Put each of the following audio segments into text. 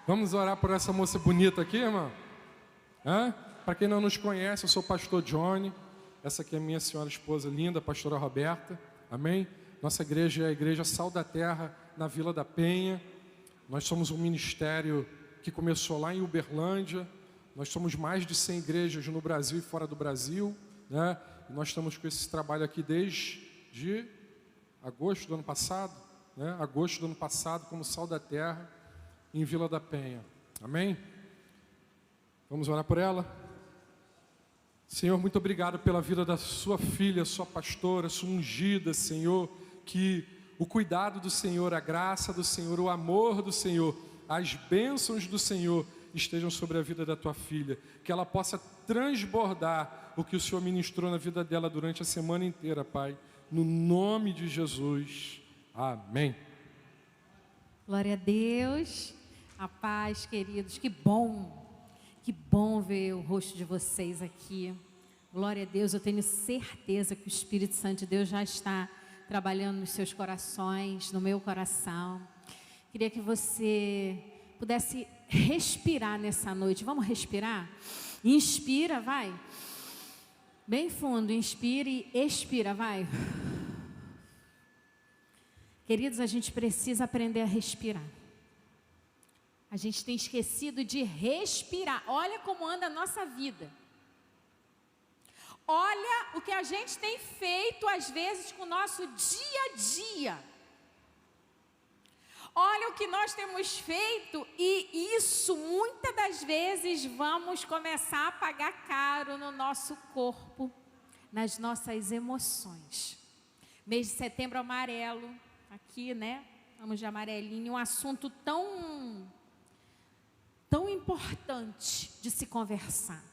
Vamos orar por essa moça bonita aqui, irmão? Para quem não nos conhece, eu sou o pastor Johnny. Essa aqui é minha senhora esposa linda, a pastora Roberta. Amém? Nossa igreja é a Igreja Sal da Terra, na Vila da Penha. Nós somos um ministério que começou lá em Uberlândia. Nós somos mais de 100 igrejas no Brasil e fora do Brasil, né? E nós estamos com esse trabalho aqui desde agosto do ano passado, né? Agosto do ano passado, como Sal da Terra, em Vila da Penha. Amém? Vamos orar por ela? Senhor, muito obrigado pela vida da sua filha, sua pastora, sua ungida, Senhor, que o cuidado do Senhor, a graça do Senhor, o amor do Senhor, as bênçãos do Senhor estejam sobre a vida da tua filha, que ela possa transbordar o que o Senhor ministrou na vida dela durante a semana inteira, Pai, no nome de Jesus, amém. Glória a Deus, a paz, queridos, que bom ver o rosto de vocês aqui. Glória a Deus, eu tenho certeza que o Espírito Santo de Deus já está trabalhando nos seus corações, no meu coração. Queria que você pudesse respirar nessa noite. Vamos respirar? Inspira, vai. Bem fundo, inspira e expira, vai. Queridos, a gente precisa aprender a respirar. A gente tem esquecido de respirar. Olha como anda a nossa vida. Olha o que a gente tem feito às vezes com o nosso dia a dia. Olha o que nós temos feito e isso muitas das vezes vamos começar a pagar caro no nosso corpo, nas nossas emoções. Mês de setembro amarelo, aqui, né? Vamos de amarelinho, um assunto tão importante de se conversar.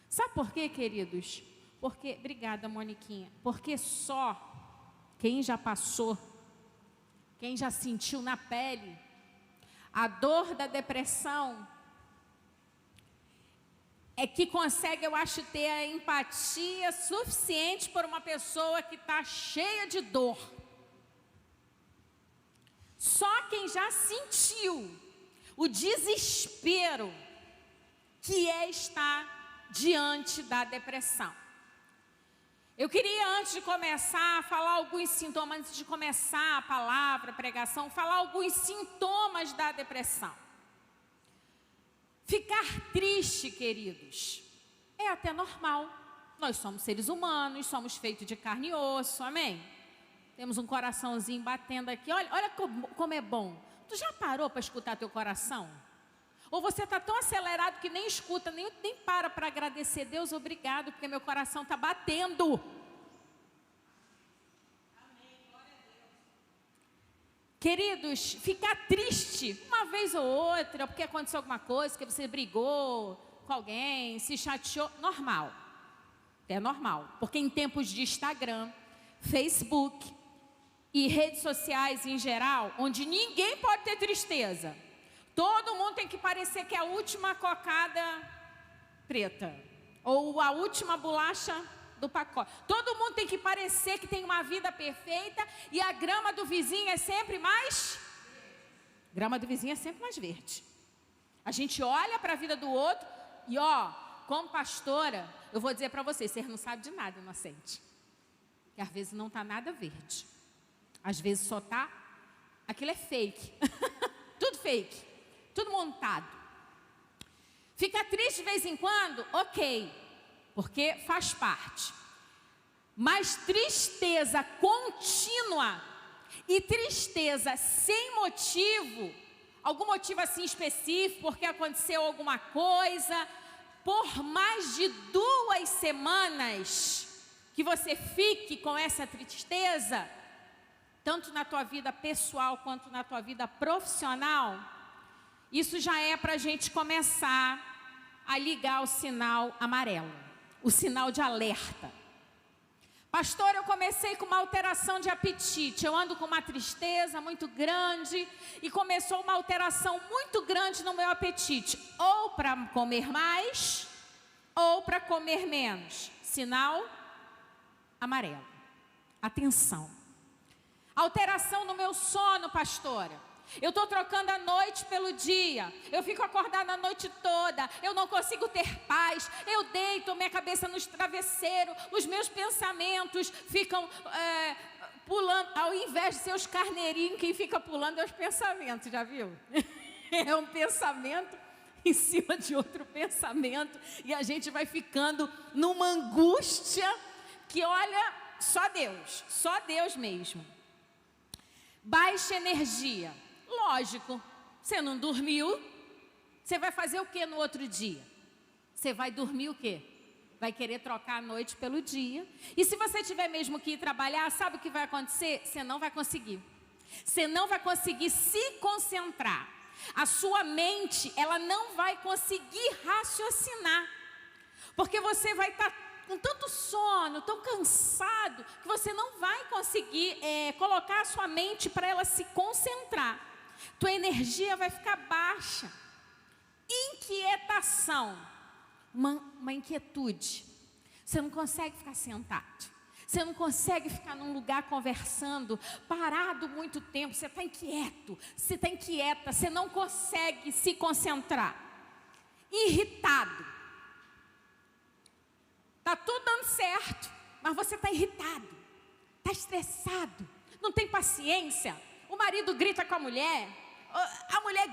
Sabe por quê, queridos? Porque, obrigada, Moniquinha, porque só quem já passou, quem já sentiu na pele a dor da depressão é que consegue, eu acho, ter a empatia suficiente por uma pessoa que está cheia de dor. Só quem já sentiu o desespero que é estar diante da depressão. Eu queria, antes de começar, falar alguns sintomas, antes de começar a palavra, a pregação, falar alguns sintomas da depressão. Ficar triste, queridos, é até normal. Nós somos seres humanos, somos feitos de carne e osso, amém? Temos um coraçãozinho batendo aqui, olha como é bom. Tu já parou para escutar teu coração? Ou você está tão acelerado que nem escuta, nem para agradecer. Deus, obrigado, porque meu coração está batendo. Amém, glória a Deus. Queridos, ficar triste uma vez ou outra, porque aconteceu alguma coisa, que você brigou com alguém, se chateou, normal. É normal, porque em tempos de Instagram, Facebook e redes sociais em geral, onde ninguém pode ter tristeza, todo mundo tem que parecer que é a última cocada preta, ou a última bolacha do pacote. Todo mundo tem que parecer que tem uma vida perfeita, e a grama do vizinho é sempre mais... grama do vizinho é sempre mais verde. A gente olha para a vida do outro, e como pastora, eu vou dizer para vocês não sabem de nada, inocente. Que às vezes não está nada verde. Às vezes só está... aquilo é fake. Tudo fake. Tudo montado. Fica triste de vez em quando? Ok. Porque faz parte. Mas tristeza contínua e tristeza sem motivo, algum motivo assim específico, porque aconteceu alguma coisa, por mais de 2 semanas que você fique com essa tristeza, tanto na tua vida pessoal quanto na tua vida profissional, isso já é para a gente começar a ligar o sinal amarelo, o sinal de alerta. Pastor, eu comecei com uma alteração de apetite, eu ando com uma tristeza muito grande e começou uma alteração muito grande no meu apetite, ou para comer mais, ou para comer menos. Sinal amarelo. Atenção. Alteração no meu sono, pastora. Eu estou trocando a noite pelo dia. Eu fico acordada a noite toda. Eu não consigo ter paz. Eu deito minha cabeça no travesseiro. Os meus pensamentos ficam pulando. Ao invés de ser os carneirinhos, quem fica pulando é os pensamentos. Já viu? É um pensamento em cima de outro pensamento. E a gente vai ficando numa angústia que, olha, só Deus mesmo. Baixa energia. Lógico, você não dormiu, você vai fazer o que no outro dia? Você vai dormir o quê? Vai querer trocar a noite pelo dia. E se você tiver mesmo que ir trabalhar, sabe o que vai acontecer? Você não vai conseguir. Você não vai conseguir se concentrar. A sua mente, ela não vai conseguir raciocinar. Porque você vai estar com tanto sono, tão cansado, que você não vai conseguir colocar a sua mente para ela se concentrar. Tua energia vai ficar baixa. Inquietação, uma inquietude. Você não consegue ficar sentado. Você não consegue ficar num lugar conversando, parado muito tempo. Você está inquieto, você está inquieta, você não consegue se concentrar. Irritado. Está tudo dando certo, mas você está irritado, está estressado, não tem paciência. O marido grita com a mulher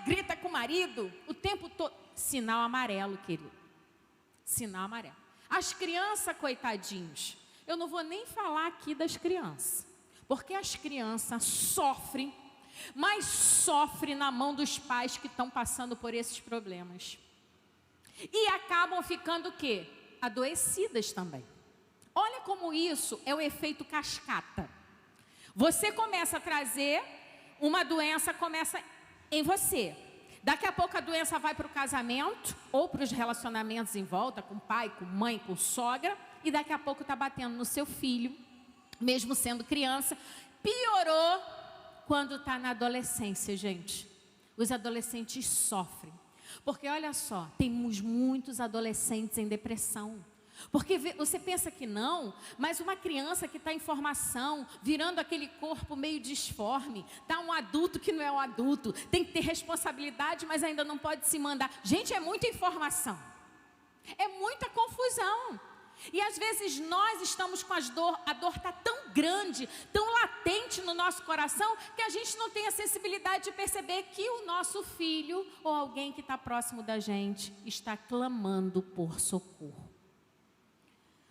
grita com o marido o tempo todo. Sinal amarelo, querido. Sinal amarelo. As crianças, coitadinhos, eu não vou nem falar aqui das crianças, porque as crianças sofrem, mas sofrem na mão dos pais que estão passando por esses problemas. E acabam ficando o quê? Adoecidas também. Olha como isso é o efeito cascata. Você começa a trazer, uma doença começa em você. Daqui a pouco a doença vai para o casamento, ou para os relacionamentos em volta, com pai, com mãe, com sogra, e daqui a pouco está batendo no seu filho, mesmo sendo criança. Piorou quando está na adolescência, gente. Os adolescentes sofrem. Porque olha só, temos muitos adolescentes em depressão. Porque você pensa que não, mas uma criança que está em formação, virando aquele corpo meio disforme, está um adulto que não é um adulto, tem que ter responsabilidade, mas ainda não pode se mandar. Gente, é muita informação, é muita confusão. E às vezes nós estamos com a dor está tão grande, tão latente no nosso coração, que a gente não tem a sensibilidade de perceber que o nosso filho ou alguém que está próximo da gente está clamando por socorro.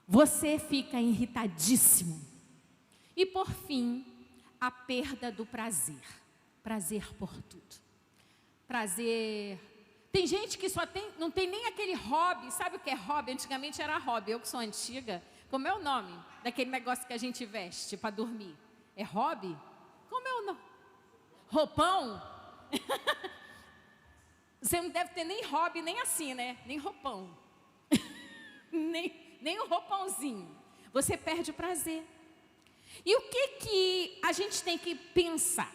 Você fica irritadíssimo. E por fim, a perda do prazer. Prazer por tudo. Prazer. Tem gente que não tem nem aquele hobby. Sabe o que é hobby? Antigamente era hobby. Eu que sou antiga. Como é o nome daquele negócio que a gente veste para dormir? É hobby? Como é o nome? Roupão? Você não deve ter nem hobby, nem assim, né? Nem roupão. Nem o roupãozinho. Você perde o prazer. E o que a gente tem que pensar?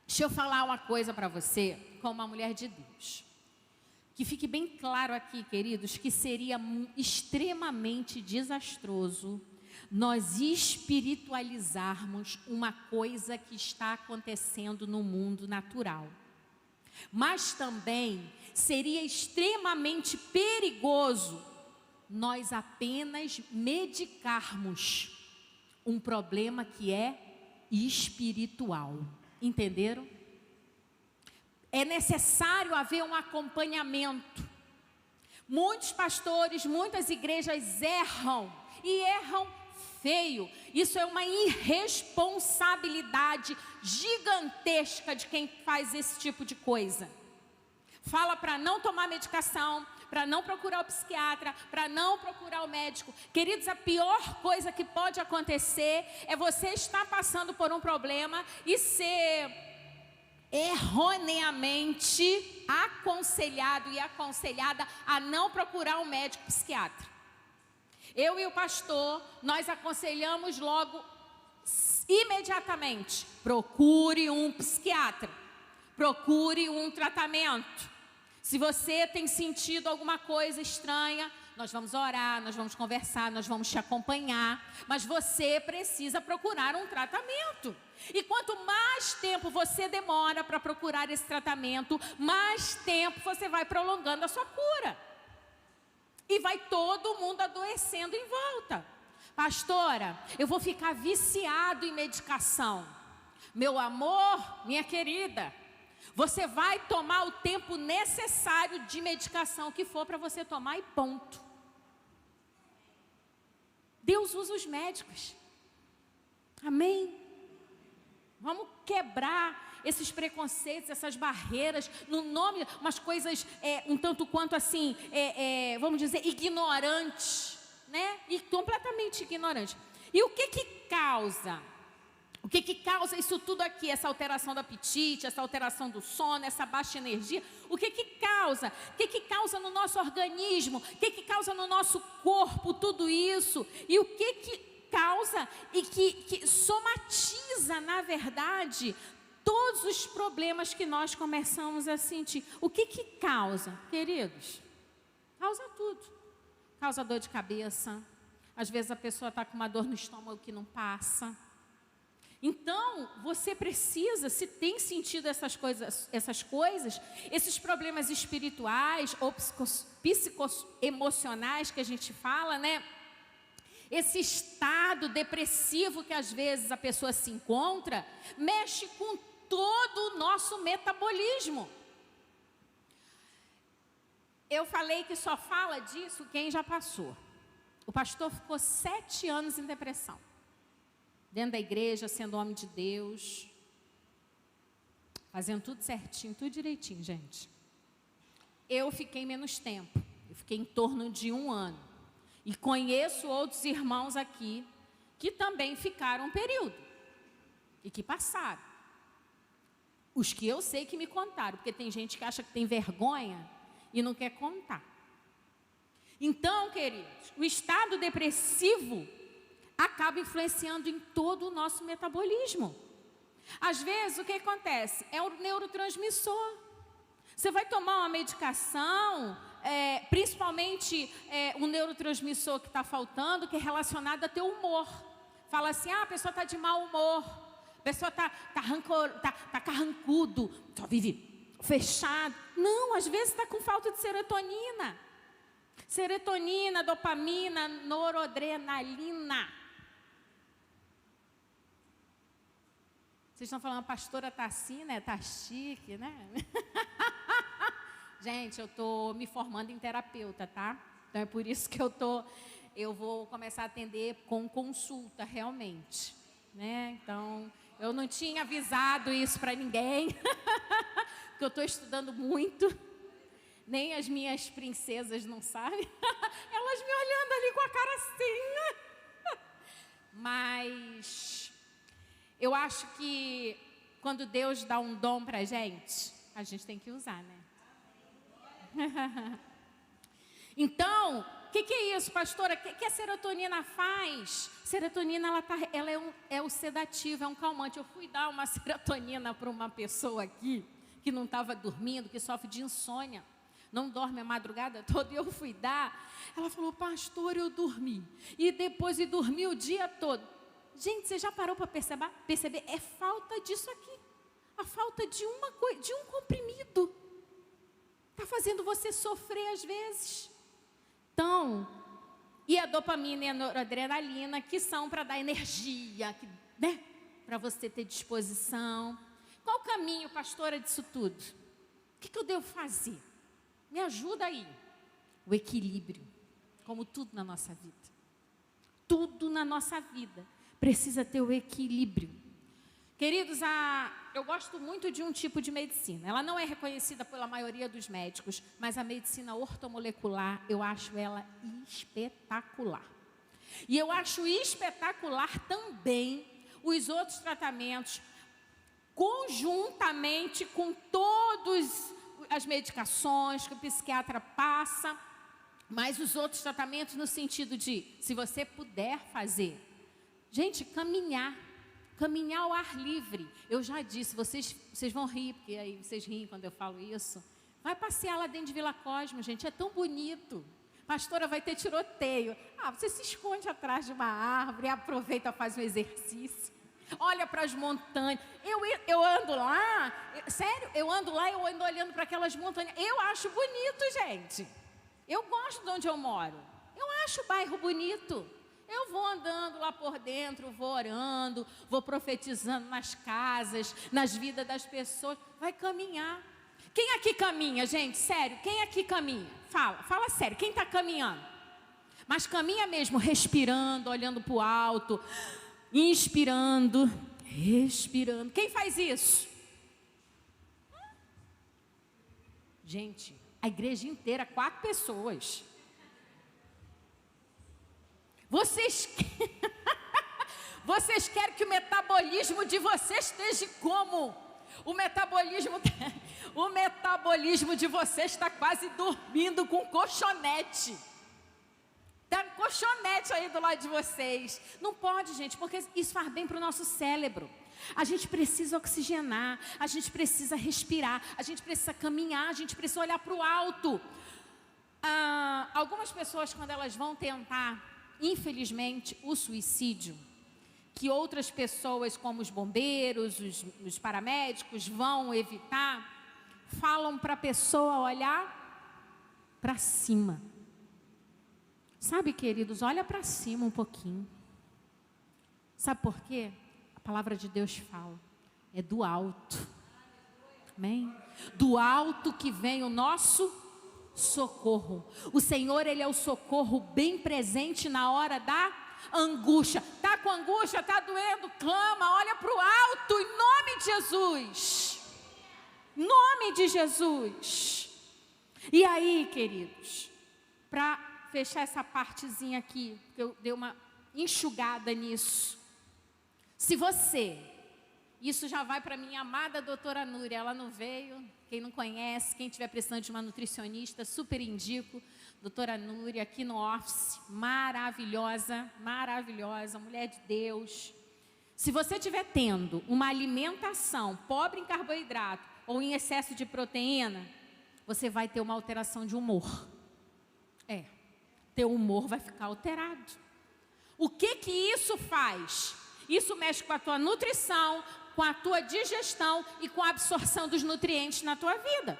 Deixa eu falar uma coisa para você, como uma mulher de Deus. Que fique bem claro aqui, queridos, que seria extremamente desastroso nós espiritualizarmos uma coisa que está acontecendo no mundo natural. Mas também seria extremamente perigoso nós apenas medicarmos um problema que é espiritual. Entenderam? É necessário haver um acompanhamento. Muitos pastores, muitas igrejas erram, e erram feio. Isso é uma irresponsabilidade gigantesca de quem faz esse tipo de coisa. Fala para não tomar medicação, para não procurar o psiquiatra, para não procurar o médico. Queridos, a pior coisa que pode acontecer é você estar passando por um problema e ser erroneamente aconselhado e aconselhada a não procurar um médico psiquiatra. Eu e o pastor, nós aconselhamos logo, imediatamente, procure um psiquiatra, procure um tratamento. Se você tem sentido alguma coisa estranha, nós vamos orar, nós vamos conversar, nós vamos te acompanhar, mas você precisa procurar um tratamento. E quanto mais tempo você demora para procurar esse tratamento, mais tempo você vai prolongando a sua cura. E vai todo mundo adoecendo em volta. Pastora, eu vou ficar viciado em medicação. Meu amor, minha querida, você vai tomar o tempo necessário de medicação que for para você tomar e ponto. Deus usa os médicos. Amém? Vamos quebrar esses preconceitos, essas barreiras, no nome, umas coisas um tanto quanto assim, vamos dizer, ignorantes, né? E completamente ignorantes. E o que causa? O que causa isso tudo aqui? Essa alteração do apetite, essa alteração do sono, essa baixa energia? O que causa? O que causa no nosso organismo? O que causa no nosso corpo tudo isso? E o que causa e que somatiza, na verdade, todos os problemas que nós começamos a sentir? O que causa? Queridos, causa tudo. Causa dor de cabeça. Às vezes a pessoa está com uma dor no estômago que não passa. Então, você precisa, se tem sentido essas coisas, esses problemas espirituais ou psicoemocionais que a gente fala, né? Esse estado depressivo que às vezes a pessoa se encontra, mexe com todo o nosso metabolismo. Eu falei que só fala disso quem já passou. O pastor ficou 7 anos em depressão. Dentro da igreja, sendo homem de Deus, fazendo tudo certinho, tudo direitinho, gente. Eu fiquei menos tempo, eu fiquei em torno de 1 ano. E conheço outros irmãos aqui que também ficaram um período e que passaram. Os que eu sei que me contaram, porque tem gente que acha que tem vergonha e não quer contar. Então, queridos, o estado depressivo acaba influenciando em todo o nosso metabolismo. Às vezes, o que acontece? É um neurotransmissor. Você vai tomar uma medicação, principalmente um neurotransmissor que está faltando, que é relacionado ao teu humor. Fala assim, a pessoa está de mau humor, a pessoa está carrancudo, só vive fechado. Não, às vezes está com falta de serotonina. Serotonina, dopamina, noradrenalina. Vocês estão falando, a pastora tá assim, né? Tá chique, né? Gente, eu tô me formando em terapeuta, tá? Então é por isso que eu vou começar a atender com consulta, realmente, né? Então, eu não tinha avisado isso para ninguém, porque eu estou estudando muito. Nem as minhas princesas não sabem. Elas me olhando ali com a cara assim. Mas eu acho que quando Deus dá um dom para a gente tem que usar, né? Então, o que é isso, pastora? O que a serotonina faz? Serotonina, ela é um sedativo, é um calmante. Eu fui dar uma serotonina para uma pessoa aqui, que não estava dormindo, que sofre de insônia. Não dorme a madrugada toda, e eu fui dar. Ela falou, pastor, eu dormi. E depois dormi o dia todo. Gente, você já parou para perceber? É falta disso aqui. A falta de uma coisa, de um comprimido. Está fazendo você sofrer às vezes. Então, e a dopamina e a noradrenalina, que são para dar energia, né? Para você ter disposição. Qual o caminho, pastora, disso tudo? O que eu devo fazer? Me ajuda aí. O equilíbrio, como tudo na nossa vida. Tudo na nossa vida precisa ter o equilíbrio. Queridos, eu gosto muito de um tipo de medicina. Ela não é reconhecida pela maioria dos médicos, mas a medicina ortomolecular, eu acho ela espetacular. E eu acho espetacular também os outros tratamentos, conjuntamente com todas as medicações que o psiquiatra passa, mas os outros tratamentos no sentido de, se você puder fazer, gente, caminhar ao ar livre. Eu já disse, vocês vão rir, porque aí vocês riem quando eu falo isso. Vai passear lá dentro de Vila Cosmo, gente, é tão bonito. Pastora, vai ter tiroteio. Ah, você se esconde atrás de uma árvore, aproveita, faz um exercício. Olha para as montanhas. Eu ando lá, sério, eu ando olhando para aquelas montanhas. Eu acho bonito, gente. Eu gosto de onde eu moro. Eu acho o bairro bonito. Eu vou andando lá por dentro, vou orando, vou profetizando nas casas, nas vidas das pessoas. Vai caminhar. Quem aqui caminha, gente? Sério, quem aqui caminha? Fala sério, quem está caminhando? Mas caminha mesmo, respirando, olhando para o alto, inspirando, respirando. Quem faz isso? Gente, a igreja inteira, 4 pessoas. Vocês querem que o metabolismo de vocês esteja como? O metabolismo de vocês está quase dormindo com colchonete. Está um colchonete aí do lado de vocês. Não pode, gente, porque isso faz bem para o nosso cérebro. A gente precisa oxigenar, a gente precisa respirar, a gente precisa caminhar, a gente precisa olhar para o alto. Algumas pessoas, quando elas vão tentar, infelizmente, o suicídio, que outras pessoas, como os bombeiros, os paramédicos, vão evitar, falam para a pessoa olhar para cima. Sabe, queridos, olha para cima um pouquinho. Sabe por quê? A palavra de Deus fala, é do alto. Amém? Do alto que vem o nosso socorro. O Senhor, Ele é o socorro bem presente na hora da angústia. Está com angústia, está doendo, clama, olha para o alto, em nome de Jesus. Nome de Jesus. E aí, queridos, para fechar essa partezinha aqui, porque eu dei uma enxugada nisso. Se você, isso já vai para minha amada doutora Núria, ela não veio, quem não conhece, quem estiver precisando de uma nutricionista, super indico, doutora Núria, aqui no office, maravilhosa, maravilhosa, mulher de Deus. Se você estiver tendo uma alimentação pobre em carboidrato ou em excesso de proteína, você vai ter uma alteração de humor. Teu humor vai ficar alterado. O que isso faz? Isso mexe com a tua nutrição, com a tua digestão e com a absorção dos nutrientes na tua vida.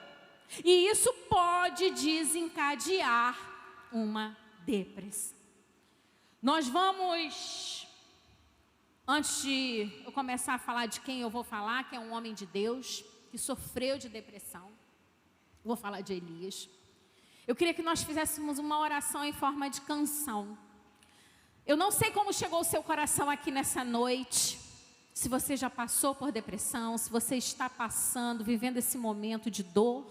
E isso pode desencadear uma depressão. Nós vamos, antes de eu começar a falar de quem eu vou falar, que é um homem de Deus, que sofreu de depressão, vou falar de Elias. Eu queria que nós fizéssemos uma oração em forma de canção. Eu não sei como chegou o seu coração aqui nessa noite, se você já passou por depressão, se você está passando, vivendo esse momento de dor,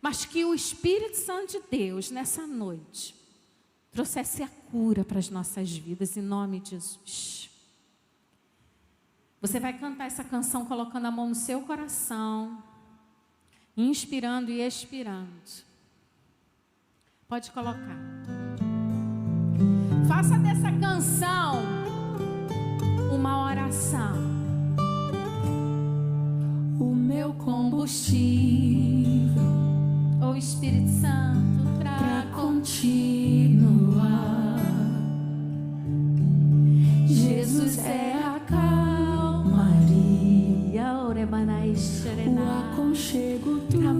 mas que o Espírito Santo de Deus, nessa noite, trouxesse a cura para as nossas vidas, em nome de Jesus. Você vai cantar essa canção colocando a mão no seu coração, inspirando e expirando. Pode colocar. Faça dessa canção uma oração. O meu combustível, o Espírito Santo, para continuar. Jesus é a calmaria, o aconchego do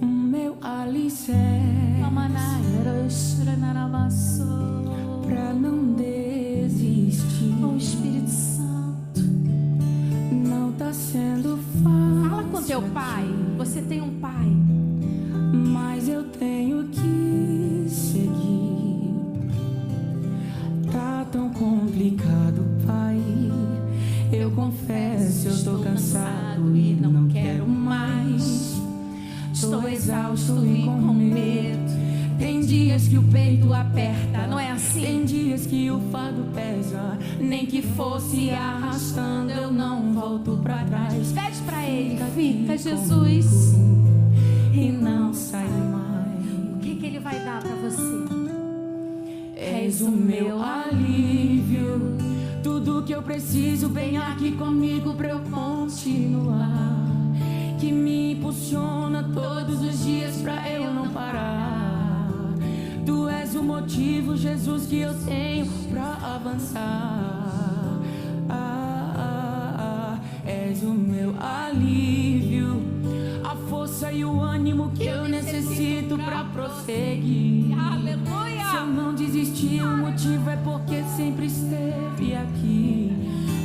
o meu alicerce, pra não desistir. O Espírito Santo não tá sendo fácil. Fala com teu pai. Você tem um pai, mas eu tenho que seguir. Tá tão complicado, pai. Eu confesso, eu estou cansado e não quero mais. Estou exausto e com medo. Tem dias que o peito aperta, não é assim? Tem dias que o fardo pesa. Nem que fosse arrastando, eu não volto pra trás. Pede pra ele, fica Jesus, e não sai mais. O que ele vai dar pra você? És o meu alívio. Tudo que eu preciso, vem aqui comigo pra eu continuar. Que me impulsiona todos os dias. Jesus, que eu tenho pra avançar. És o meu alívio, a força e o ânimo que eu necessito pra prosseguir. Aleluia! Se eu não desistir, o motivo é porque sempre esteve aqui,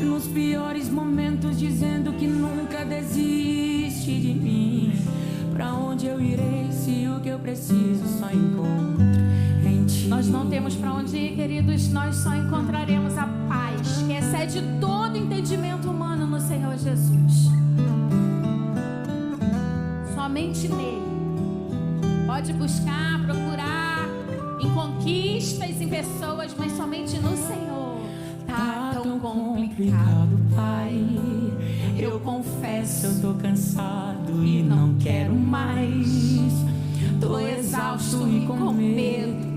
nos piores momentos, dizendo que nunca desiste de mim. Pra onde eu irei se o que eu preciso só encontro em ti? Nós não temos pra onde ir, queridos. Nós só encontraremos a paz que excede todo entendimento humano no Senhor Jesus. Somente nele. Pode buscar, procurar em conquistas, em pessoas, mas somente no Senhor. Tá tão complicado, Pai. Eu confesso, eu tô cansado e não quero mais. Tô exausto e com medo.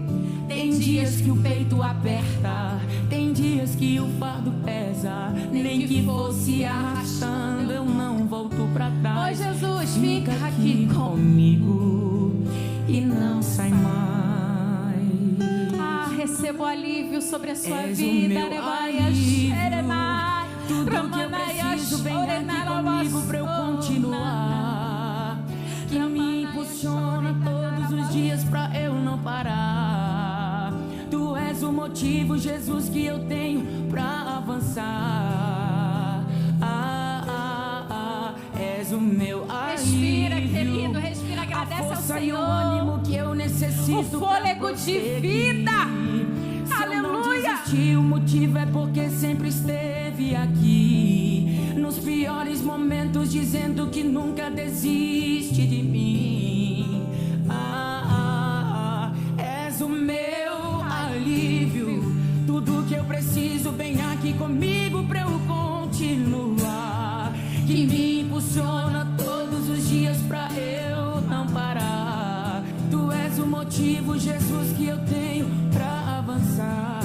Tem dias que o peito aperta, tem dias que o fardo pesa. Nem que fosse arrastando, eu não volto pra trás. Oi, Jesus, fica aqui comigo e não sai mais. Receba o alívio sobre a sua És vida. o meu alívio. Tudo que eu preciso vem aqui comigo pra eu continuar. Que me impulsiona todos os dias pra eu não parar. Tu és o motivo, Jesus, que eu tenho pra avançar. És o meu alívio. Respira, querido, respira, agradece ao Força Senhor. E o ânimo que eu necessito, o fôlego de vida. Aleluia! O motivo é porque sempre esteve aqui, nos piores momentos, dizendo que nunca desiste de mim. És o meu alívio, tudo que eu preciso vem aqui comigo pra eu continuar. Que me impulsiona todos os dias pra eu não parar. Tu és o motivo, Jesus, que eu tenho pra avançar.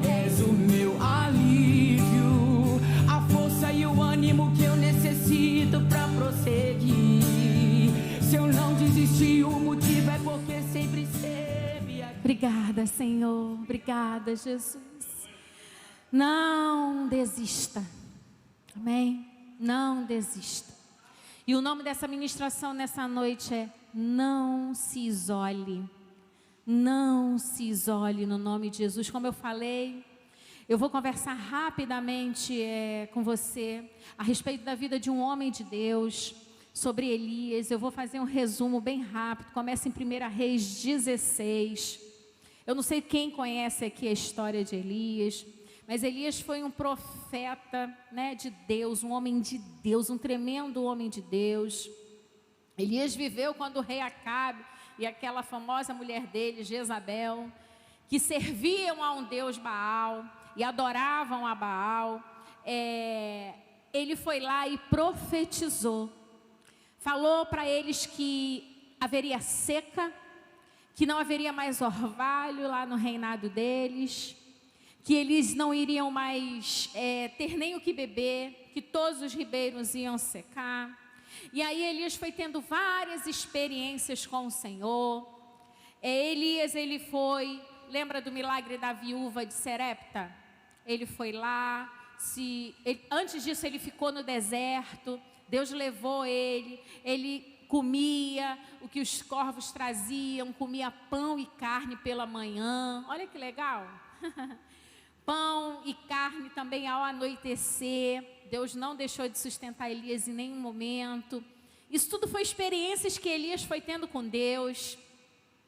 És o meu alívio, a força e o ânimo que eu necessito pra prosseguir. Se eu não desistir, o motivo é porque sempre esteve aqui. Obrigada, Senhor. Obrigada, Jesus. Não desista. Amém? Não desista. E o nome dessa ministração nessa noite é: não se isole. Não se isole, no nome de Jesus. Como eu falei, eu vou conversar rapidamente com você a respeito da vida de um homem de Deus, sobre Elias. Eu vou fazer um resumo bem rápido. Começa em 1 Reis 16. Eu não sei quem conhece aqui a história de Elias, mas Elias foi um profeta, né, de Deus, um homem de Deus, um tremendo homem de Deus. Elias viveu quando o rei Acabe e aquela famosa mulher dele, Jezabel, que serviam a um deus Baal e adoravam a Baal. Ele foi lá e profetizou. Falou para eles que haveria seca, que não haveria mais orvalho lá no reinado deles, que eles não iriam mais ter nem o que beber, que todos os ribeiros iam secar. E aí Elias foi tendo várias experiências com o Senhor. Elias, ele foi, lembra do milagre da viúva de Serepta? Ele foi lá, antes disso ele ficou no deserto, Deus levou ele comia o que os corvos traziam, comia pão e carne pela manhã. Olha que legal! Pão e carne também ao anoitecer. Deus não deixou de sustentar Elias em nenhum momento. Isso tudo foi experiências que Elias foi tendo com Deus.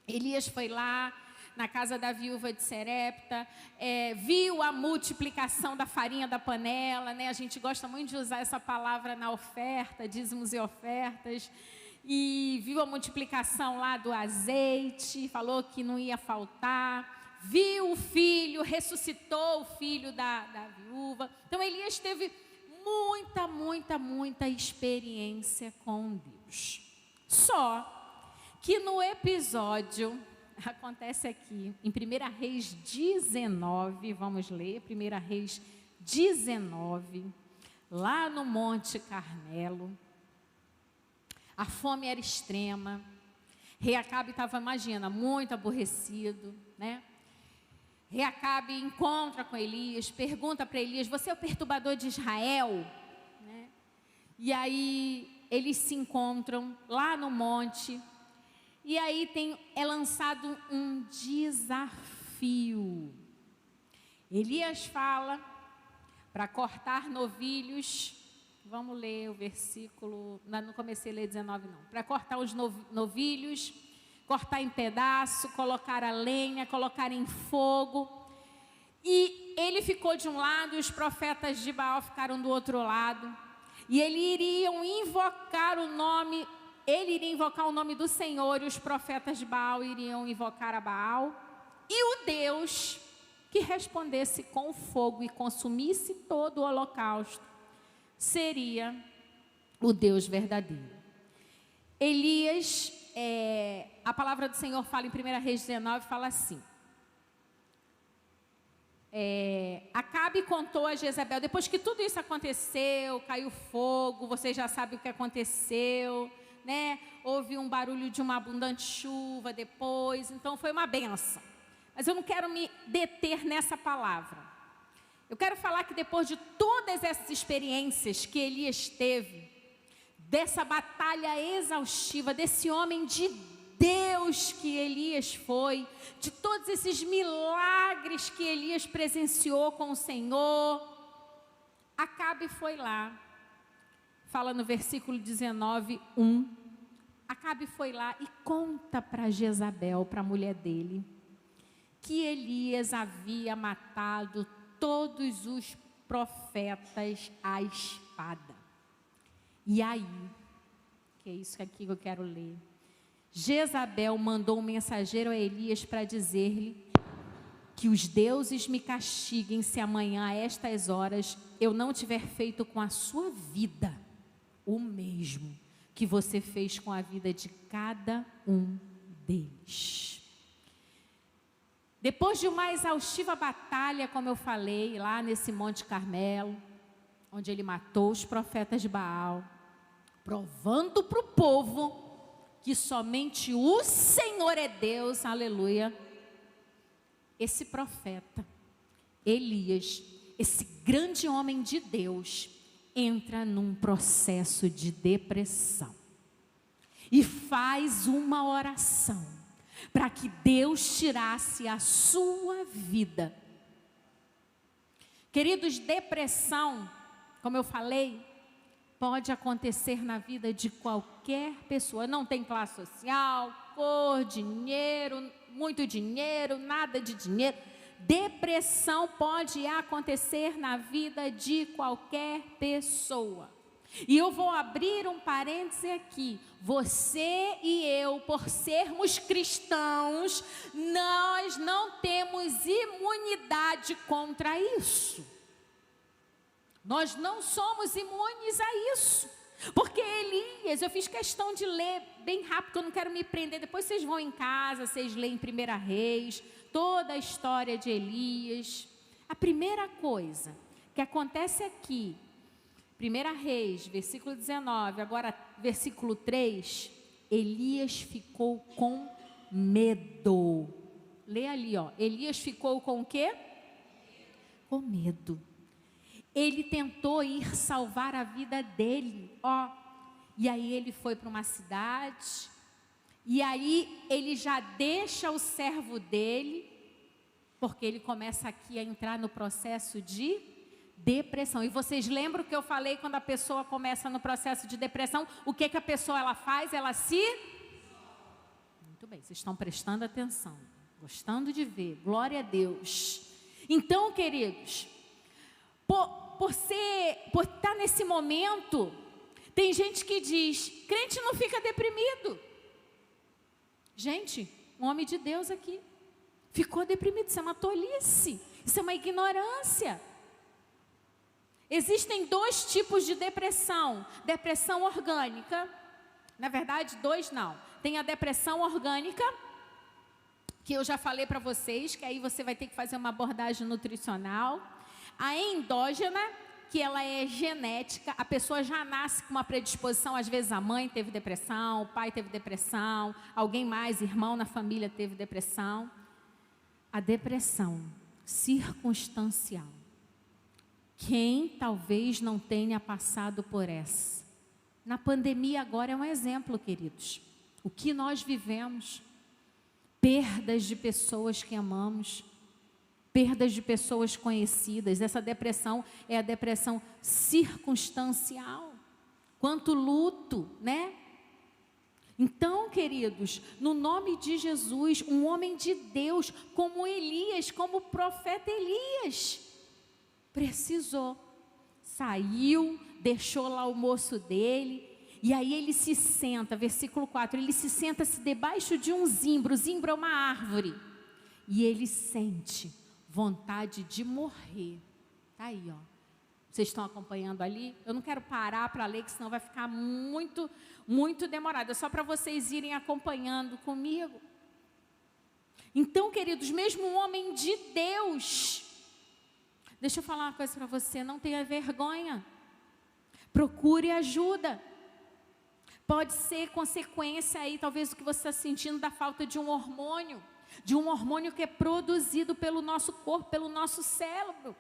Elias foi lá na casa da viúva de Serepta, viu a multiplicação da farinha da panela, né? A gente gosta muito de usar essa palavra na oferta, dízimos e ofertas. E viu a multiplicação lá do azeite, falou que não ia faltar. Viu o filho, ressuscitou o filho da viúva. Então Elias teve muita experiência com Deus. Só que no episódio, acontece aqui, em 1 Reis 19, vamos ler, 1 Reis 19, lá no Monte Carmelo, a fome era extrema, Rei Acabe estava, imagina, muito aborrecido, né? Rei Acabe encontra com Elias, pergunta para Elias: você é o perturbador de Israel? Né? E aí eles se encontram lá no monte. E aí é lançado um desafio. Elias fala para cortar novilhos. Vamos ler o versículo. Não comecei a ler 19 não. Para cortar os novilhos, cortar em pedaço, colocar a lenha, colocar em fogo. E ele ficou de um lado e os profetas de Baal ficaram do outro lado. E ele iria invocar o nome do Senhor, e os profetas de Baal iriam invocar a Baal. E o Deus que respondesse com fogo e consumisse todo o holocausto seria o Deus verdadeiro. Elias, a palavra do Senhor fala em 1 Reis 19, fala assim: Acabe contou a Jezabel, depois que tudo isso aconteceu, caiu fogo, vocês já sabem o que aconteceu, né? Houve um barulho de uma abundante chuva depois, então foi uma benção. Mas eu não quero me deter nessa palavra. Eu quero falar que depois de todas essas experiências que Elias teve, dessa batalha exaustiva, desse homem de Deus que Elias foi, de todos esses milagres que Elias presenciou com o Senhor, Acabe foi lá, fala no versículo 19, 1, Acabe foi lá e conta para Jezabel, para a mulher dele, que Elias havia matado todos os profetas à espada. E aí, que é isso aqui que eu quero ler, Jezabel mandou um mensageiro a Elias para dizer-lhe que os deuses me castiguem se amanhã a estas horas eu não tiver feito com a sua vida o mesmo que você fez com a vida de cada um deles. Depois de uma exaustiva batalha, como eu falei, lá nesse Monte Carmelo, onde ele matou os profetas de Baal, provando para o povo que somente o Senhor é Deus, aleluia. Esse profeta, Elias, esse grande homem de Deus, entra num processo de depressão e faz uma oração para que Deus tirasse a sua vida. Queridos, depressão, como eu falei, pode acontecer na vida de qualquer pessoa. Não tem classe social, cor, dinheiro, muito dinheiro, nada de dinheiro. Depressão pode acontecer na vida de qualquer pessoa. E eu vou abrir um parêntese aqui. Você e eu, por sermos cristãos, nós não temos imunidade contra isso. Nós não somos imunes a isso. Porque Elias, eu fiz questão de ler bem rápido, eu não quero me prender. Depois vocês vão em casa, vocês leem 1 Reis, toda a história de Elias. A primeira coisa que acontece aqui, 1 Reis, versículo 19, agora versículo 3, Elias ficou com medo. Lê ali, ó. Elias ficou com o quê? Com medo. Ele tentou ir salvar a vida dele, ó. E aí ele foi para uma cidade, e aí ele já deixa o servo dele, porque ele começa aqui a entrar no processo de depressão. E vocês lembram que eu falei quando a pessoa começa no processo de depressão, o que a pessoa ela faz? Ela se... Muito bem, vocês estão prestando atenção, gostando de ver, glória a Deus. Então, queridos, por estar nesse momento, tem gente que diz, crente não fica deprimido. Gente, um homem de Deus aqui ficou deprimido, isso é uma tolice, isso é uma ignorância. Existem dois tipos de depressão. Depressão orgânica, na verdade, dois não. Tem a depressão orgânica, que eu já falei para vocês, que aí você vai ter que fazer uma abordagem nutricional. A endógena, que ela é genética, a pessoa já nasce com uma predisposição, às vezes a mãe teve depressão, o pai teve depressão, alguém mais, irmão na família teve depressão. A depressão circunstancial. Quem talvez não tenha passado por essa? Na pandemia agora é um exemplo, queridos. O que nós vivemos, perdas de pessoas que amamos, perdas de pessoas conhecidas. Essa depressão é a depressão circunstancial. Quanto luto, né? Então, queridos, no nome de Jesus, um homem de Deus, como Elias, como o profeta Elias, precisou, saiu, deixou lá o moço dele, e aí ele se senta, versículo 4, ele se senta-se debaixo de um zimbro, o zimbro é uma árvore, e ele sente vontade de morrer. Está aí, ó. Vocês estão acompanhando ali? Eu não quero parar para ler, que senão vai ficar muito demorado. É só para vocês irem acompanhando comigo. Então, queridos, mesmo um homem de Deus, deixa eu falar uma coisa para você, não tenha vergonha. Procure ajuda. Pode ser consequência aí, talvez, do que você está sentindo da falta de um hormônio que é produzido pelo nosso corpo, pelo nosso cérebro.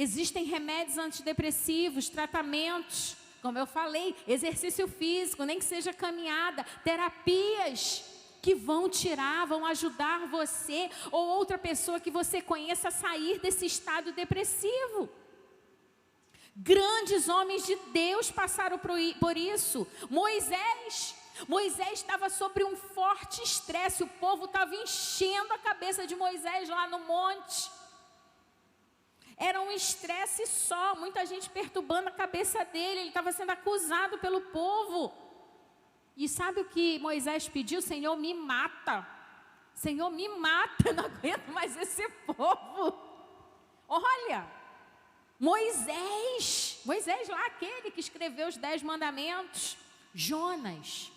Existem remédios antidepressivos, tratamentos, como eu falei, exercício físico, nem que seja caminhada, terapias que vão tirar, vão ajudar você ou outra pessoa que você conheça a sair desse estado depressivo. Grandes homens de Deus passaram por isso. Moisés estava sob um forte estresse, o povo estava enchendo a cabeça de Moisés lá no monte. Era um estresse só, muita gente perturbando a cabeça dele, ele estava sendo acusado pelo povo. E sabe o que Moisés pediu? Senhor, me mata. Senhor, me mata, não aguento mais esse povo. Olha, Moisés lá, aquele que escreveu os 10 mandamentos. Jonas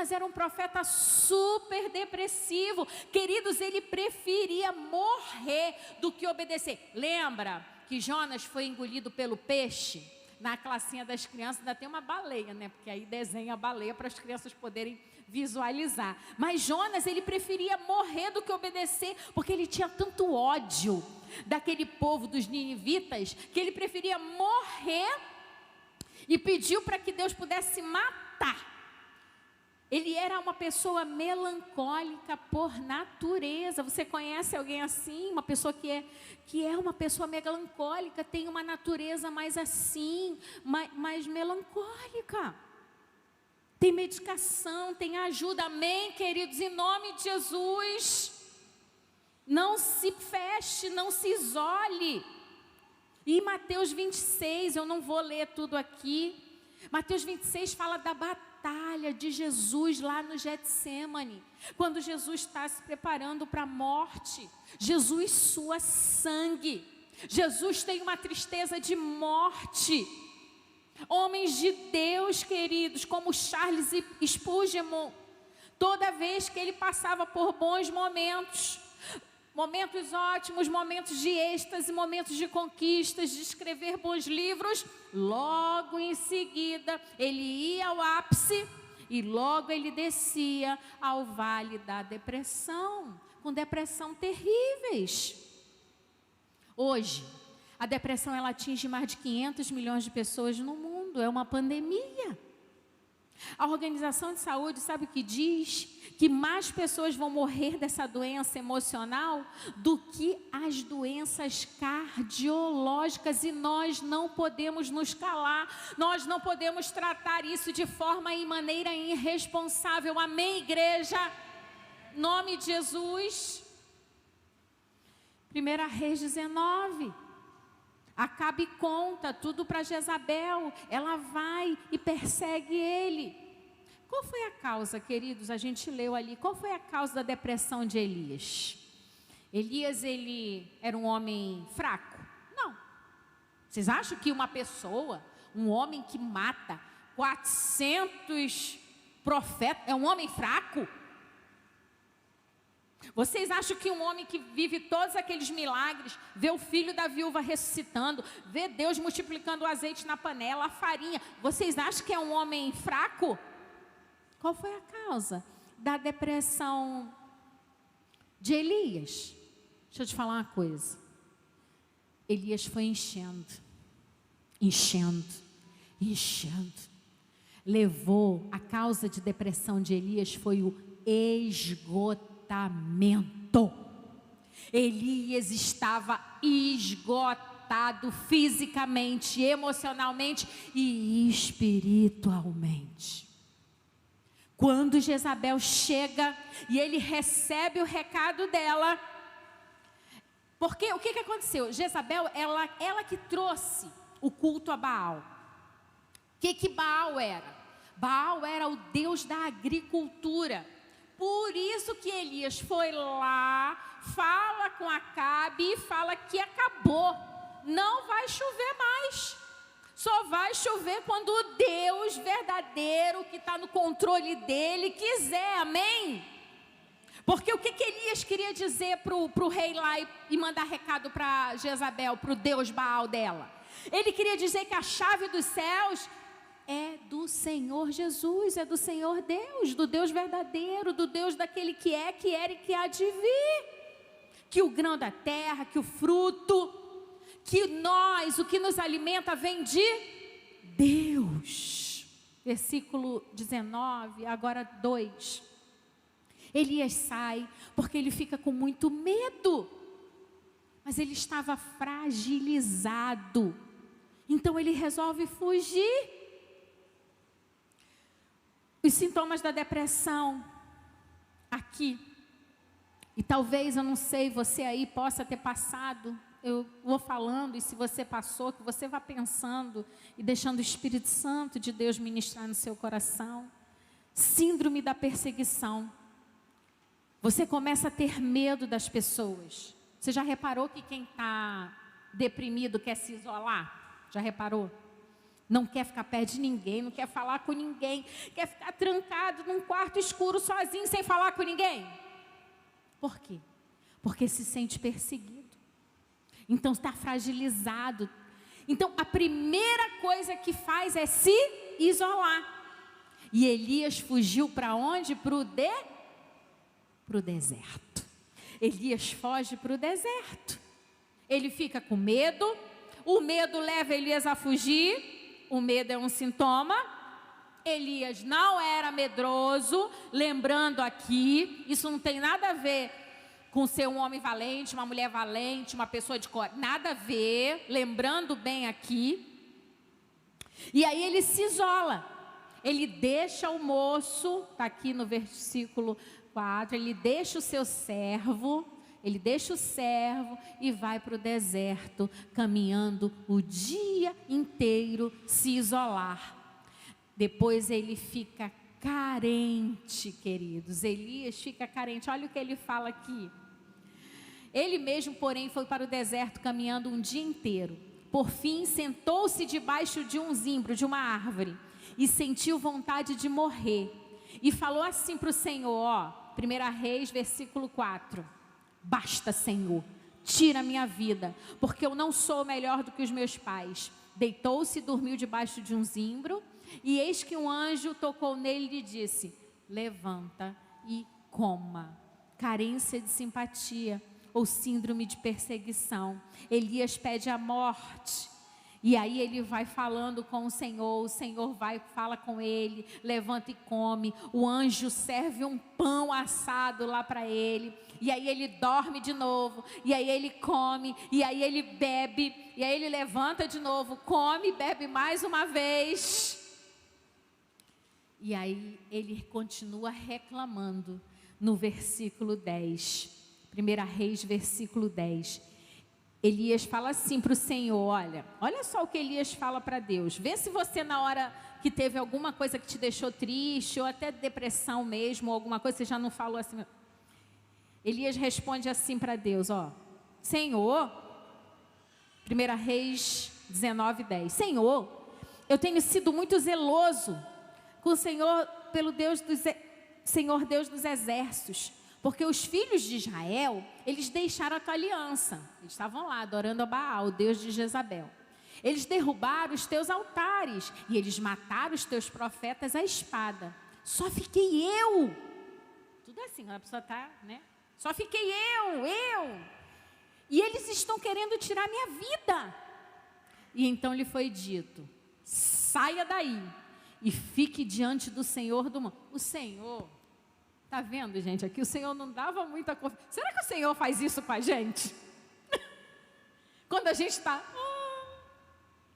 era um profeta super depressivo. Queridos, ele preferia morrer do que obedecer. Lembra que Jonas foi engolido pelo peixe? Na classinha das crianças ainda tem uma baleia, né? Porque aí desenha a baleia para as crianças poderem visualizar. Mas Jonas, ele preferia morrer do que obedecer, porque ele tinha tanto ódio daquele povo dos ninivitas, que ele preferia morrer e pediu para que Deus pudesse matar. Ele era uma pessoa melancólica por natureza. Você conhece alguém assim? Uma pessoa que é uma pessoa melancólica, tem uma natureza mais assim, mais melancólica. Tem medicação, tem ajuda. Amém, queridos? Em nome de Jesus. Não se feche, não se isole. E Mateus 26, eu não vou ler tudo aqui. Mateus 26 fala da batalha de Jesus lá no Getsêmani, quando Jesus está se preparando para a morte. Jesus sua sangue. Jesus tem uma tristeza de morte. Homens de Deus, queridos, como Charles Spurgeon, toda vez que ele passava por bons momentos, momentos ótimos, momentos de êxtase, momentos de conquistas, de escrever bons livros, logo em seguida ele ia ao ápice e logo ele descia ao vale da depressão, com depressão terríveis. Hoje, a depressão ela atinge mais de 500 milhões de pessoas no mundo, é uma pandemia. A Organização de Saúde sabe o que diz? Que mais pessoas vão morrer dessa doença emocional do que as doenças cardiológicas, e nós não podemos nos calar, nós não podemos tratar isso de forma e maneira irresponsável. Amém, igreja? Nome de Jesus. 1 Reis 19. Acabe conta tudo para Jezabel, ela vai e persegue ele. Qual foi a causa, queridos? A gente leu ali, qual foi a causa da depressão de Elias? Elias, ele era um homem fraco? Não. Vocês acham que uma pessoa, um homem que mata 400 profetas, é um homem fraco? Vocês acham que um homem que vive todos aqueles milagres, vê o filho da viúva ressuscitando, vê Deus multiplicando o azeite na panela, a farinha, vocês acham que é um homem fraco? Qual foi a causa da depressão de Elias? Deixa eu te falar uma coisa. Elias foi enchendo. Levou, a causa de depressão de Elias foi o esgotamento. Elias estava esgotado fisicamente, emocionalmente e espiritualmente. Quando Jezabel chega e ele recebe o recado dela, porque o que aconteceu? Jezabel, ela que trouxe o culto a Baal. O que Baal era? Baal era o deus da agricultura. Por isso que Elias foi lá, fala com Acabe e fala que acabou. Não vai chover mais. Só vai chover quando o Deus verdadeiro, que está no controle dele, quiser. Amém? Porque o que Elias queria dizer para o rei lá e mandar recado para Jezabel, para o Deus Baal dela? Ele queria dizer que a chave dos céus é do Senhor Jesus, é do Senhor Deus, do Deus verdadeiro, do Deus daquele que é, que era e que há de vir. Que o grão da terra, que o fruto, que nós, o que nos alimenta vem de Deus. Versículo 19, agora 2. Elias sai porque ele fica com muito medo, mas ele estava fragilizado, então ele resolve fugir. Os sintomas da depressão aqui, e talvez, eu não sei, você aí possa ter passado, eu vou falando, e se você passou, que você vá pensando e deixando o Espírito Santo de Deus ministrar no seu coração. Síndrome da perseguição. Você começa a ter medo das pessoas. Você já reparou que quem está deprimido quer se isolar? Já reparou? Não quer ficar perto de ninguém, não quer falar com ninguém, quer ficar trancado num quarto escuro sozinho, sem falar com ninguém. Por quê? Porque se sente perseguido. Então está fragilizado. Então a primeira coisa que faz é se isolar. E Elias fugiu para onde? Para o deserto. Elias foge para o deserto. Ele fica com medo. O medo leva Elias a fugir. O medo é um sintoma. Elias não era medroso. Lembrando aqui, isso não tem nada a ver com ser um homem valente, uma mulher valente, uma pessoa de coragem. Nada a ver. Lembrando bem aqui. E aí ele se isola. Ele deixa o moço, está aqui no versículo 4, ele deixa o seu servo. Ele deixa o servo e vai para o deserto, caminhando o dia inteiro, se isolar. Depois ele fica carente, queridos. Elias fica carente. Olha o que ele fala aqui. Ele mesmo, porém, foi para o deserto caminhando um dia inteiro. Por fim, sentou-se debaixo de um zimbro, de uma árvore, e sentiu vontade de morrer. E falou assim para o Senhor, 1 Reis, versículo 4. Basta, Senhor, tira a minha vida, porque eu não sou melhor do que os meus pais. Deitou-se e dormiu debaixo de um zimbro, e eis que um anjo tocou nele e lhe disse: levanta e coma. Carência de simpatia ou síndrome de perseguição. Elias pede a morte. E aí ele vai falando com o Senhor vai, fala com ele, levanta e come. O anjo serve um pão assado lá para ele. E aí ele dorme de novo, e aí ele come, e aí ele bebe, e aí ele levanta de novo, come, bebe mais uma vez. E aí ele continua reclamando no versículo 10. 1 Reis, versículo 10. Elias fala assim para o Senhor, olha só o que Elias fala para Deus. Vê se você, na hora que teve alguma coisa que te deixou triste, ou até depressão mesmo, ou alguma coisa, você já não falou assim. Elias responde assim para Deus, Senhor, 1 Reis 19:10. Senhor, eu tenho sido muito zeloso com o Senhor, Senhor Deus dos exércitos, Porque os filhos de Israel, eles deixaram a tua aliança. Eles estavam lá adorando a Baal, o Deus de Jezabel. Eles derrubaram os teus altares e eles mataram os teus profetas à espada. Só fiquei eu. Tudo assim, quando a pessoa está, né? Só fiquei eu. E eles estão querendo tirar minha vida. E então lhe foi dito: saia daí e fique diante do Senhor do mundo. O Senhor, tá vendo, gente? Aqui o Senhor não dava muita confiança. Será que o Senhor faz isso com a gente? Quando a gente está,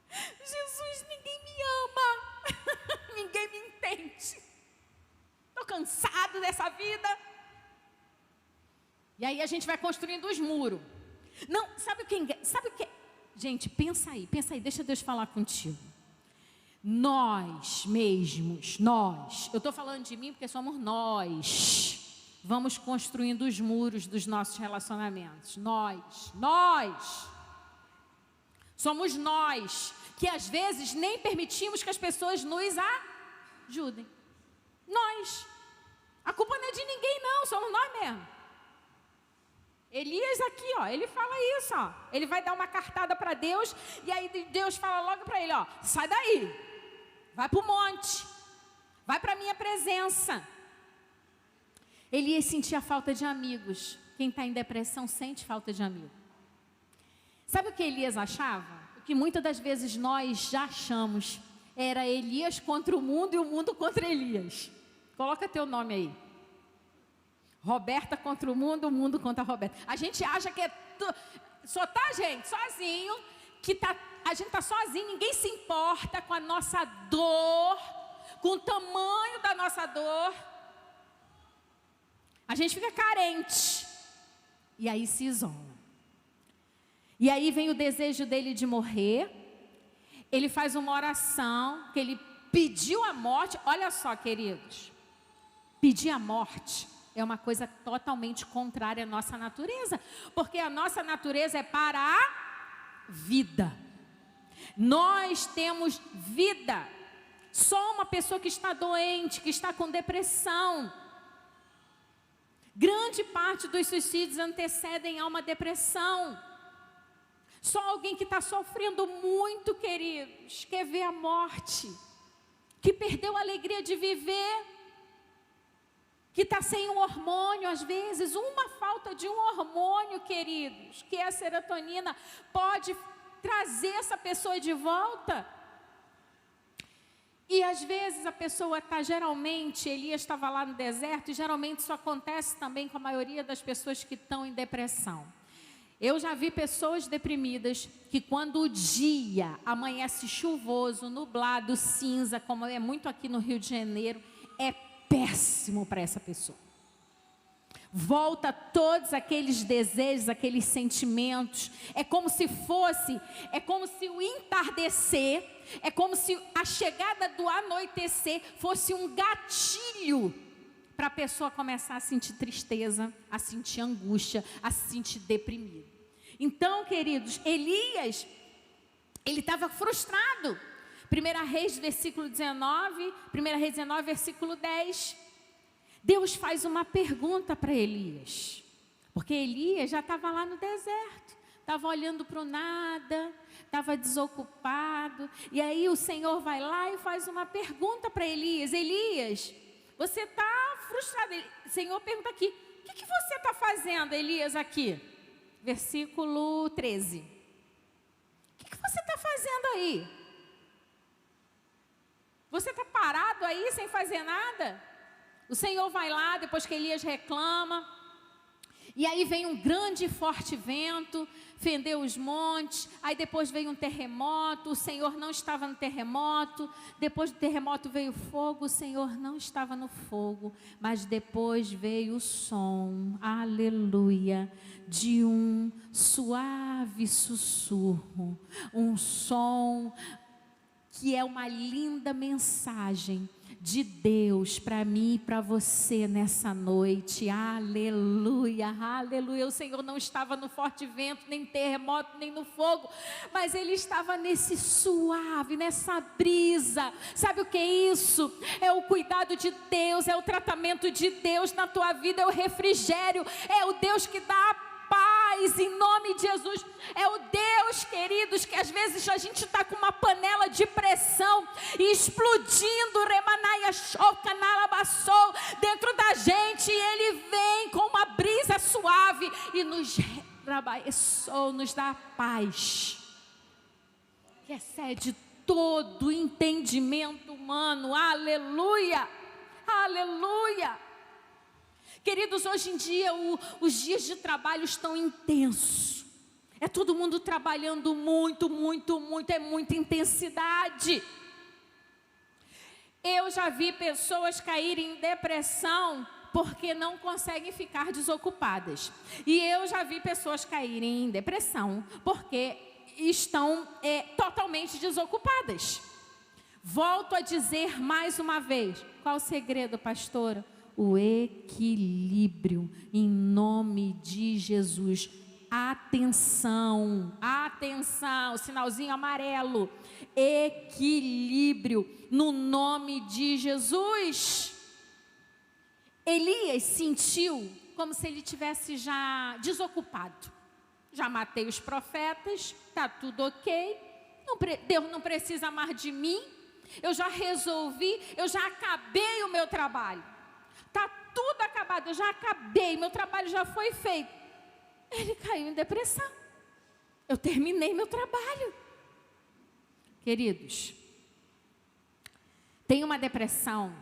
Jesus, ninguém me ama, ninguém me entende, estou cansado dessa vida. E aí a gente vai construindo os muros. Não, sabe o que? Gente, pensa aí, deixa Deus falar contigo. Nós mesmos, eu estou falando de mim porque somos nós, vamos construindo os muros dos nossos relacionamentos. Somos nós que às vezes nem permitimos que as pessoas nos ajudem. A culpa não é de ninguém não, somos nós mesmos. Elias aqui, ele fala isso, ele vai dar uma cartada para Deus, e aí Deus fala logo para ele, sai daí, vai para o monte, vai para a minha presença. Elias sentia falta de amigos. Quem está em depressão sente falta de amigo. Sabe o que Elias achava? O que muitas das vezes nós já achamos, era Elias contra o mundo e o mundo contra Elias. Coloca teu nome aí. Roberta contra o mundo contra a Roberta. A gente acha que só tá a gente sozinho, a gente tá sozinho, ninguém se importa com a nossa dor, com o tamanho da nossa dor. A gente fica carente e aí se isola. E aí vem o desejo dele de morrer. Ele faz uma oração que ele pediu a morte. Olha só, queridos, pedir a morte é uma coisa totalmente contrária à nossa natureza, porque a nossa natureza é para a vida. Nós temos vida. Só uma pessoa que está doente, que está com depressão. Grande parte dos suicídios antecedem a uma depressão. Só alguém que está sofrendo muito, queridos, quer ver a morte, que perdeu a alegria de viver, que está sem um hormônio, às vezes, uma falta de um hormônio, queridos, que é a serotonina, pode trazer essa pessoa de volta. E às vezes a pessoa está, geralmente, Elias estava lá no deserto, e geralmente isso acontece também com a maioria das pessoas que estão em depressão. Eu já vi pessoas deprimidas que quando o dia amanhece chuvoso, nublado, cinza, como é muito aqui no Rio de Janeiro, é péssimo para essa pessoa. Volta todos aqueles desejos, aqueles sentimentos. É como se o entardecer, é como se a chegada do anoitecer fosse um gatilho para a pessoa começar a sentir tristeza, a sentir angústia, a se sentir deprimido. Então, queridos, Elias, ele estava frustrado. 1 Reis, versículo 19, 1 Reis 19, versículo 10. Deus faz uma pergunta para Elias, porque Elias já estava lá no deserto, estava olhando para o nada, estava desocupado, e aí o Senhor vai lá e faz uma pergunta para Elias. Elias, você está frustrado. O Senhor pergunta aqui, o que você está fazendo, Elias, aqui? Versículo 13. O que você está fazendo aí? Você está parado aí sem fazer nada? O Senhor vai lá, depois que Elias reclama, e aí vem um grande e forte vento, fendeu os montes, aí depois veio um terremoto, o Senhor não estava no terremoto, depois do terremoto veio fogo, o Senhor não estava no fogo, mas depois veio o som, aleluia, de um suave sussurro, um som que é uma linda mensagem de Deus para mim e para você nessa noite. Aleluia, aleluia. O Senhor não estava no forte vento, nem terremoto, nem no fogo, mas Ele estava nesse suave, nessa brisa. Sabe o que é isso? É o cuidado de Deus, é o tratamento de Deus na tua vida, é o refrigério, é o Deus que dá a paz em nome de Jesus. É o Deus, queridos, que às vezes a gente está com uma panela de pressão explodindo, remanaia choca, nalabassou dentro da gente, e Ele vem com uma brisa suave e nos dá paz que excede todo entendimento humano. Aleluia, aleluia. Queridos, hoje em dia os dias de trabalho estão intensos. É todo mundo trabalhando muito, muito, muito, é muita intensidade. Eu já vi pessoas caírem em depressão porque não conseguem ficar desocupadas. E eu já vi pessoas caírem em depressão porque estão totalmente desocupadas. Volto a dizer mais uma vez, qual o segredo, pastora? O equilíbrio, em nome de Jesus. Atenção, atenção, sinalzinho amarelo. Equilíbrio, no nome de Jesus. Elias sentiu como se ele tivesse já desocupado. Já matei os profetas, está tudo ok. Deus não precisa mais de mim. Eu já resolvi, eu já acabei o meu trabalho. Está tudo acabado, eu já acabei, meu trabalho já foi feito. Ele caiu em depressão. Eu terminei meu trabalho. Queridos, tem uma depressão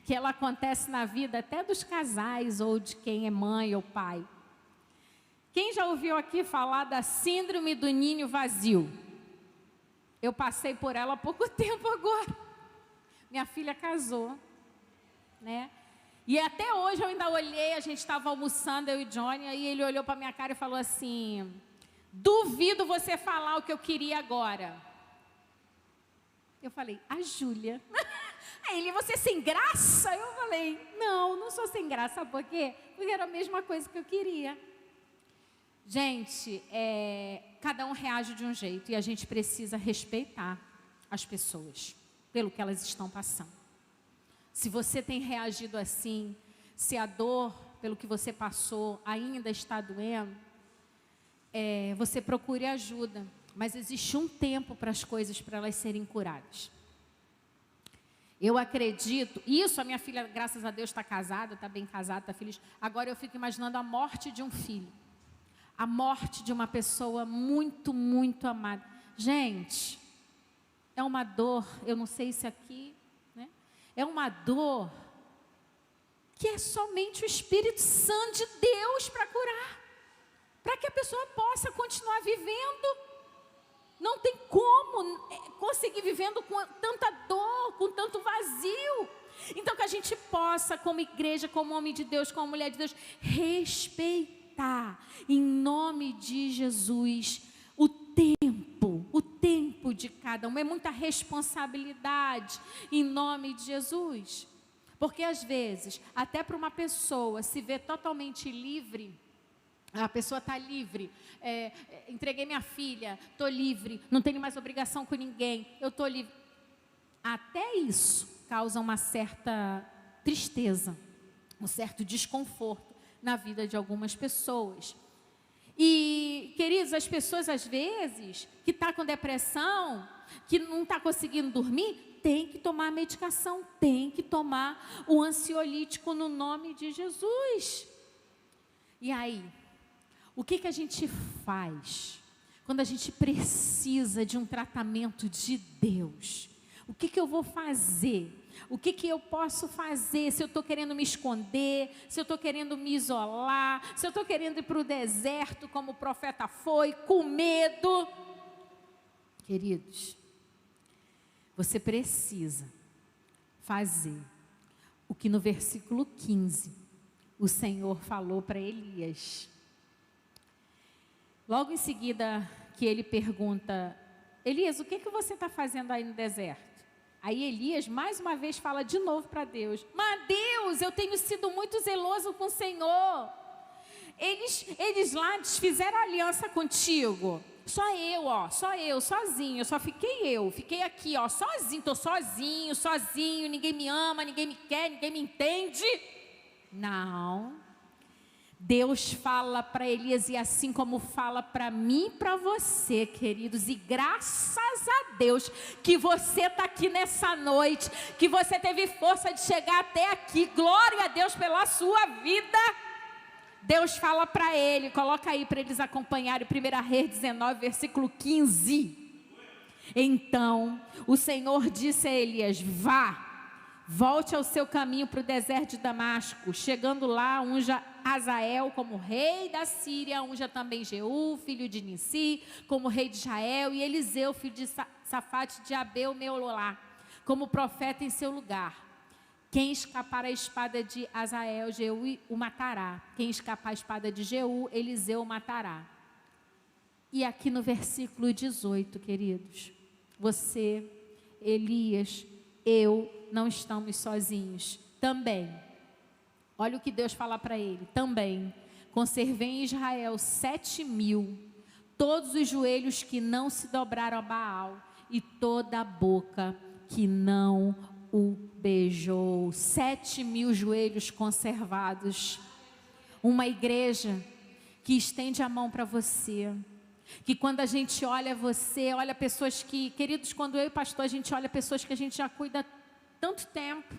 que ela acontece na vida até dos casais ou de quem é mãe ou pai. Quem já ouviu aqui falar da síndrome do ninho vazio? Eu passei por ela há pouco tempo agora. Minha filha casou, né? E até hoje eu ainda olhei, a gente estava almoçando, eu e Johnny, aí ele olhou para minha cara e falou assim: duvido você falar o que eu queria agora. Eu falei, a Júlia. Aí ele, você sem graça? Eu falei, não sou sem graça, sabe por quê? Porque era a mesma coisa que eu queria. Gente, cada um reage de um jeito e a gente precisa respeitar as pessoas pelo que elas estão passando. Se você tem reagido assim, se a dor pelo que você passou ainda está doendo, você procure ajuda. Mas existe um tempo para as coisas, para elas serem curadas. Eu acredito, a minha filha, graças a Deus, está casada, está bem casada, está feliz. Agora eu fico imaginando a morte de um filho. A morte de uma pessoa muito, muito amada. Gente, é uma dor, eu não sei se aqui, né? É uma dor que é somente o Espírito Santo de Deus para curar. Para que a pessoa possa continuar vivendo. Não tem como conseguir vivendo com tanta dor, com tanto vazio. Então que a gente possa, como igreja, como homem de Deus, como mulher de Deus, respeitar, em nome de Jesus, o tempo de cada um. É muita responsabilidade, em nome de Jesus. Porque às vezes, até para uma pessoa se ver totalmente livre, a pessoa está livre, entreguei minha filha, estou livre, não tenho mais obrigação com ninguém, eu estou livre. Até isso causa uma certa tristeza, um certo desconforto na vida de algumas pessoas. E, queridos, as pessoas às vezes, que estão com depressão, que não está conseguindo dormir, tem que tomar medicação, tem que tomar o ansiolítico no nome de Jesus. E aí? O que a gente faz quando a gente precisa de um tratamento de Deus? O que eu vou fazer? O que eu posso fazer? Se eu estou querendo me esconder, se eu estou querendo me isolar, se eu estou querendo ir para o deserto, como o profeta foi, com medo. Queridos, você precisa fazer o que no versículo 15 o Senhor falou para Elias. Logo em seguida que ele pergunta, Elias, o que você está fazendo aí no deserto? Aí Elias mais uma vez fala de novo para Deus: mas Deus, eu tenho sido muito zeloso com o Senhor. Eles lá desfizeram a aliança contigo. Só eu, sozinho, só fiquei aqui, sozinho, estou sozinho, ninguém me ama, ninguém me quer, ninguém me entende. Não. Deus fala para Elias, e assim como fala para mim e para você, queridos, e graças a Deus que você está aqui nessa noite, que você teve força de chegar até aqui, glória a Deus pela sua vida. Deus fala para ele, coloca aí para eles acompanharem, 1 Reis 19, versículo 15. Então, o Senhor disse a Elias: volte ao seu caminho para o deserto de Damasco. Chegando lá, unja Azael como rei da Síria, unja também Jeú, filho de Nissi, como rei de Israel, e Eliseu, filho de Safate de Abel Meolá, como profeta em seu lugar. Quem escapar a espada de Azael, Jeú o matará. Quem escapar a espada de Jeú, Eliseu o matará. E aqui no versículo 18, queridos, você, Elias, eu não estamos sozinhos. Também, olha o que Deus fala para ele. Também, conservei em Israel 7.000, todos os joelhos que não se dobraram a Baal, e toda a boca que não o beijou. 7.000 joelhos conservados. Uma igreja que estende a mão para você, que quando a gente olha você, olha pessoas que, queridos, quando eu e o pastor, a gente olha pessoas que a gente já cuida há tanto tempo,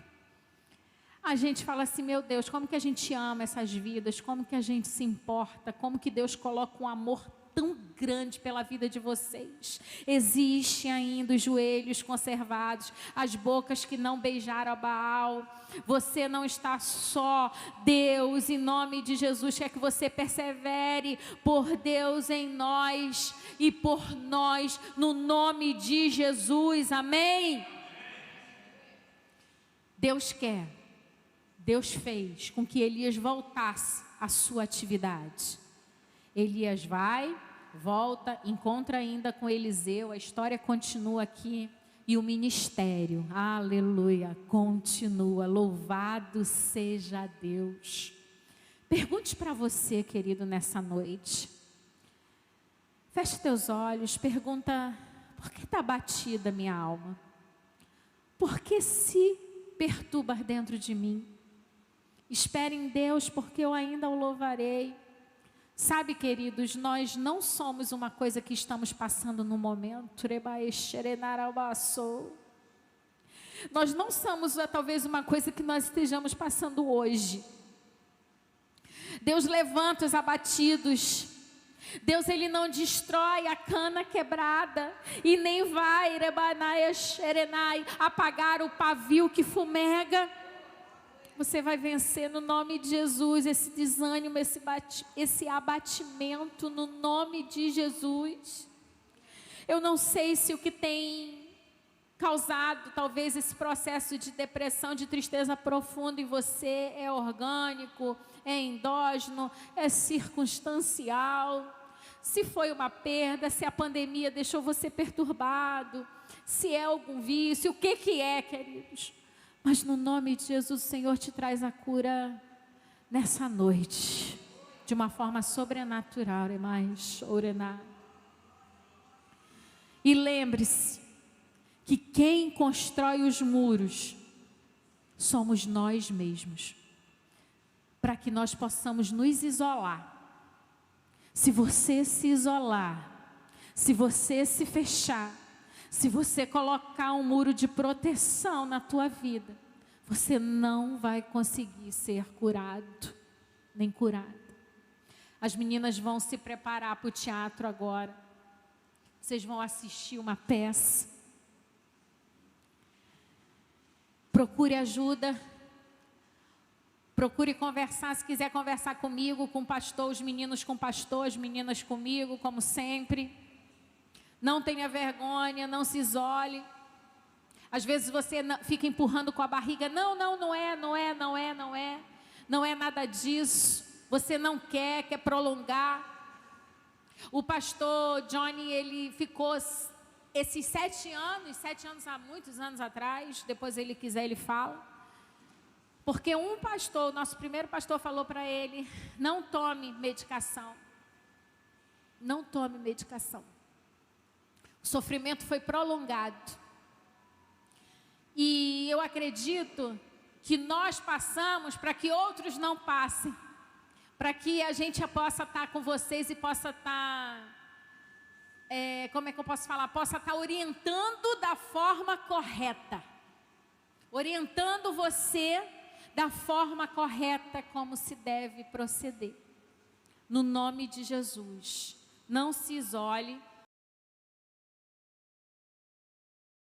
a gente fala assim: meu Deus, como que a gente ama essas vidas, como que a gente se importa, como que Deus coloca um amor tão grande pela vida de vocês. Existe ainda os joelhos conservados, as bocas que não beijaram a Baal. Você não está só. Deus, em nome de Jesus, quer que você persevere por Deus em nós e por nós, no nome de Jesus, amém? Deus quer, Deus fez com que Elias voltasse à sua atividade. Elias volta, encontra ainda com Eliseu, a história continua aqui, e o ministério, aleluia, continua. Louvado seja Deus. Pergunte para você, querido, nessa noite. Feche teus olhos, pergunta: por que está batida minha alma? Por que se perturba dentro de mim? Espere em Deus, porque eu ainda o louvarei. Sabe, queridos, nós não somos uma coisa que estamos passando no momento. Nós não somos talvez uma coisa que nós estejamos passando hoje. Deus levanta os abatidos. Deus, Ele não destrói a cana quebrada e nem vai apagar o pavio que fumega. Você vai vencer no nome de Jesus esse desânimo, esse abatimento no nome de Jesus. Eu não sei se o que tem causado talvez esse processo de depressão, de tristeza profunda em você é orgânico, é endógeno, é circunstancial. Se foi uma perda, se a pandemia deixou você perturbado, se é algum vício, o que é, queridos? Mas no nome de Jesus, o Senhor te traz a cura nessa noite, de uma forma sobrenatural. E lembre-se que quem constrói os muros somos nós mesmos, para que nós possamos nos isolar. Se você se isolar, se você se fechar, se você colocar um muro de proteção na tua vida, você não vai conseguir ser curado, nem curada. As meninas vão se preparar para o teatro agora. Vocês vão assistir uma peça. Procure ajuda. Procure conversar, se quiser conversar comigo, com o pastor, os meninos com o pastor, as meninas comigo, como sempre. Não tenha vergonha, não se isole. Às vezes você fica empurrando com a barriga. Não é nada disso. Você não quer prolongar. O pastor Johnny, ele ficou esses 7 anos há muitos anos atrás, depois ele quiser ele fala, porque um pastor, nosso primeiro pastor falou para ele, não tome medicação, não tome medicação. O sofrimento foi prolongado, e eu acredito que nós passamos para que outros não passem, para que a gente possa estar com vocês e possa estar, como é que eu posso falar? Possa estar orientando da forma correta. Orientando você da forma correta como se deve proceder. No nome de Jesus. Não se isole.